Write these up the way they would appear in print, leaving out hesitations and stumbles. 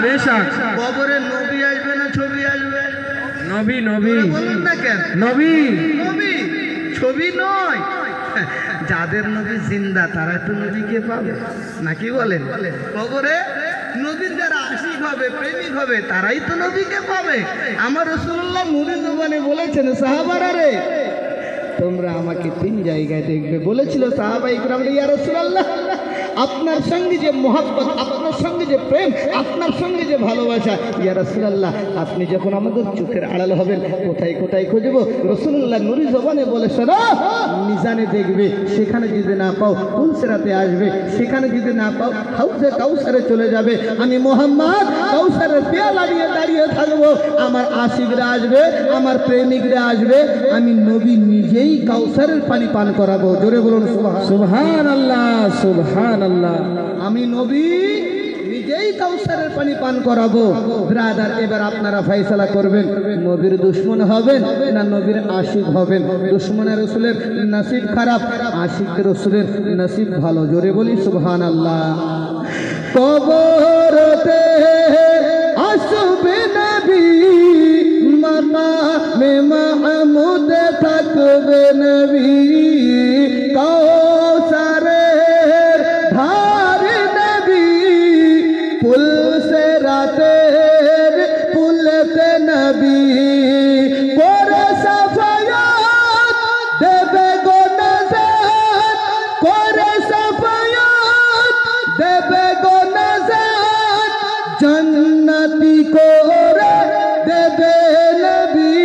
বেশক। কবরে নবী আসবে না ছবি আসবে? নবী নবী বলুন না কেন? নবী নবী, ছবি নয়। যাদের নবী জিন্দা তারা তো নবীকে পাবে নাকি বলেন? কবরে নবীর যারা আশিক হবে, প্রেমিক হবে, তারাই তো নবীকে পাবে। আমার রাসূলুল্লাহ নূরে জবানে বলেছেন, সাহাবারা রে তোমরা আমাকে 3 জায়গায় দেখবে। বলেছিল সাহাবা ইকরাম, ইয়া রাসূলুল্লাহ আপনার সঙ্গে যে মহব্বত, আপনার সঙ্গে যে প্রেম, আপনার সঙ্গে যে ভালোবাসা, ইয়া রাসূলুল্লাহ আপনি যখন আমাদের চোখের আড়াল হবেন কোথায় কোথায় খুঁজবো? রাসূলুল্লাহ নূরে জবানে বলে, শোনো মিজানে দেখবে, সেখানে যদি না পাও পুলসিরাতে আসবে, সেখানে যদি না পাও হাউজে কাউসারে চলে যাবে। আমি মুহাম্মদ কাউসারের পেয়ালা নিয়ে দাঁড়িয়ে থাকবো, আমার আশিকরা আসবে, আমার প্রেমিকরা আসবে, আমি নবী নিজেই কাউসারের পানি পান করাবো। জোরে বলুন সুবহানাল্লাহ সুবহানাল্লাহ। আমি নবী নিজেই কাউসারের পানি পান করাবো। ব্রাদার, এবার আপনারা ফয়সালা করবেন, নবীর দুশমন হবেন না নবীর আশিক হবেন? দুশমনের রাসূলের নসিব খারাপ, আশিকের রাসূলের নসিব ভালো। জোরে বলি সুবহানাল্লাহ। কবরতে আসবে নবী, মাকামে মাহমুদ থাকবে নবী, কাউসারের ধারে নবী, পুলসিরাতের পুলতে নবী, করে সাফায়াত দেবে গো নাজাত, করে সাফায়াত দেবে গো নাজাত, জান্নাতি করে দেবে নবী,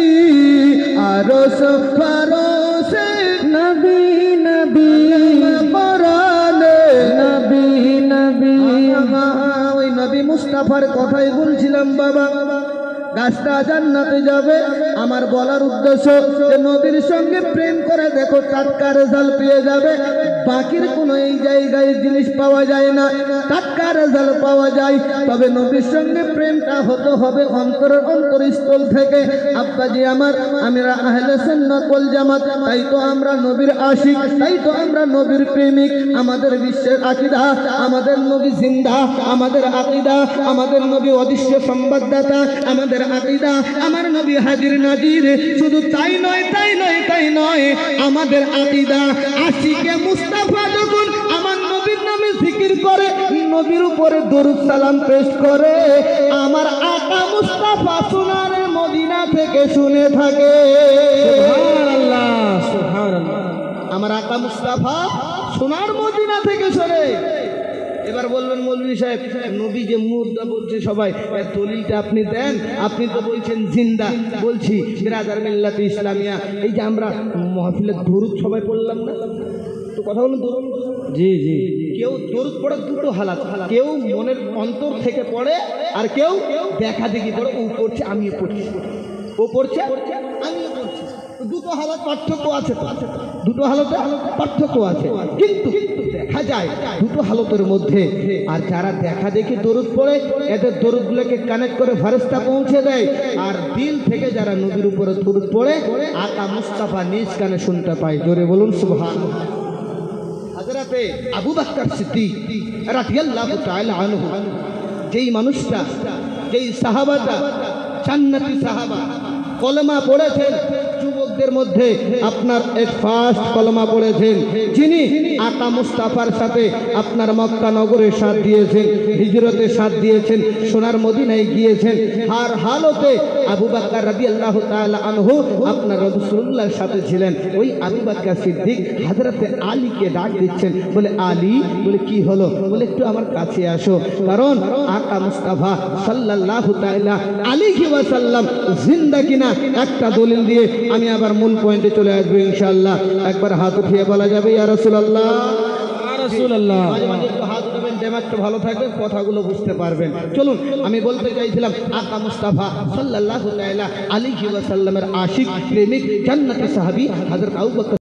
আরশ ফারশে নবী নবী, কোরআনে নবী নবী। ওই নবী মুস্তাফার কথাই বলছিলাম বাবা। গাছটা জান্নাতে যাবে, আমার বলার উদ্দেশ্য যে নবীর সঙ্গে প্রেম করে দেখো টাটকা রেজাল্ট পেয়ে যাবে। বাকির কোনো এই জায়গায় জিনিস পাওয়া যায় না, টাটকা রেজাল্ট পাওয়া যায়। তবে নবীর সঙ্গে প্রেমটা হতে হবে অন্তরের অন্তরস্থল থেকে। আব্বাজি আমার, আমরা আহলে সুন্নাত ওয়াল জামাত, তাই তো আমরা নবীর আশিক, তাই তো আমরা নবীর প্রেমিক। আমাদের বিশ্বের আকীদা, আমাদের নবী জিন্দা, আমাদের আকীদা, আমাদের নবী অদৃশ্য সংবাদদাতা, আমাদের আকীদা আমার নবী হাজির নাজির। শুধু তাই নয়, তাই নয়, তাই নয়, আমাদের আকীদা আশিকে মুস্তাফা যখন আমার নবীর নামে জিকির করে, নবীর উপরে দরুদ সালাম পেশ করে, আমার আকা মুস্তাফা সোনার মদিনা থেকে শুনে থাকে। সুবহানাল্লাহ সুবহানাল্লাহ। আমার আকা মুস্তাফা সোনার মদিনা থেকে শোনে। এবার বলবেন মৌলভী সাহেব, নবী যে মুর্দা বলছে সবাই, দলিলটা আপনি দেন, আপনি তো বলছেন জিন্দা। বলছি বিরাদার মিল্লাতে ইসলামিয়া, এই যে আমরা মাহফিলে দরুদ সবাই পড়লাম না, তো কথা বলুন দরুদ। জি জি। কেউ দরুদ পড়ে দুটো হালাত, কেউ মনের অন্তর থেকে পড়ে, আর কেউ দেখা দেখি পড়ে। ও পড়ছে আমিও পড়ছি, ও পড়ছে আমিও পড়ছি, দুটো হালাত পার্থক্য আছে, তো দুটো হালতে পার্থক্য আছে। কিন্তু দেখা যায় দুটো হালতের মধ্যে, আর যারা দেখা দেখি দরুদ পড়ে, এদের দরুদগুলোকে কানেক্ট করে ফেরেশতা পৌঁছে দেয়, আর দিল থেকে যারা নবীর উপরে দরুদ পড়ে আকা মুস্তাফা নিজ কানে শুনতে পায়। জোরে বলুন সুবহানাল্লাহ। হযরতে আবু বকর সিদ্দিক রাদিয়াল্লাহু তাআলা আনহু, যেই মানুষটা, যেই সাহাবাটা জান্নাতি সাহাবা, কলেমা পড়েছেন যুবকদের মধ্যে, আপনার এক ফার্স্ট কলেমা পড়েছেন, যিনি আকা মুস্তাফার সাথে আপনার মক্কা নগরে সাথ দিয়েছেন, হিজরতে সাথ দিয়েছেন, সোনার মদিনায় গিয়েছেন। আর হালতে আবু বকর রাদিয়াল্লাহু তাআলা আনহু আপনার রাসূলুল্লাহর সাথে ছিলেন। ওই আবু বকর সিদ্দিক হযরতে আলীকে ডাক দিচ্ছেন, বলে আলী, বলে কি হলো? বলে একটু আমার কাছে আসো, কারণ আকা মুস্তাফা সাল্লাল্লাহু তাআলা আলাইহি ওয়াসাল্লাম জিন্দা কিনা একটা দলিল দিয়ে আমি আবার মূল পয়েন্টে চলে আসবো ইনশাআল্লাহ। একবার হাত উঠিয়ে বলা যাবে ইয়া রাসূলুল্লাহ, ইয়া রাসূলুল্লাহ। মাঝে মাঝে একটু হাত উঠাবেন, দেমাগটা ভালো থাকবে, কথাগুলো বুঝতে পারবেন। চলুন, আমি বলতে চাইছিলাম আকা মুস্তাফা সাল্লাল্লাহু তাআলা আলাইহি ওয়াসাল্লামের আশিক, প্রেমিক, জান্নাতি সাহাবী হযরত আবু বকর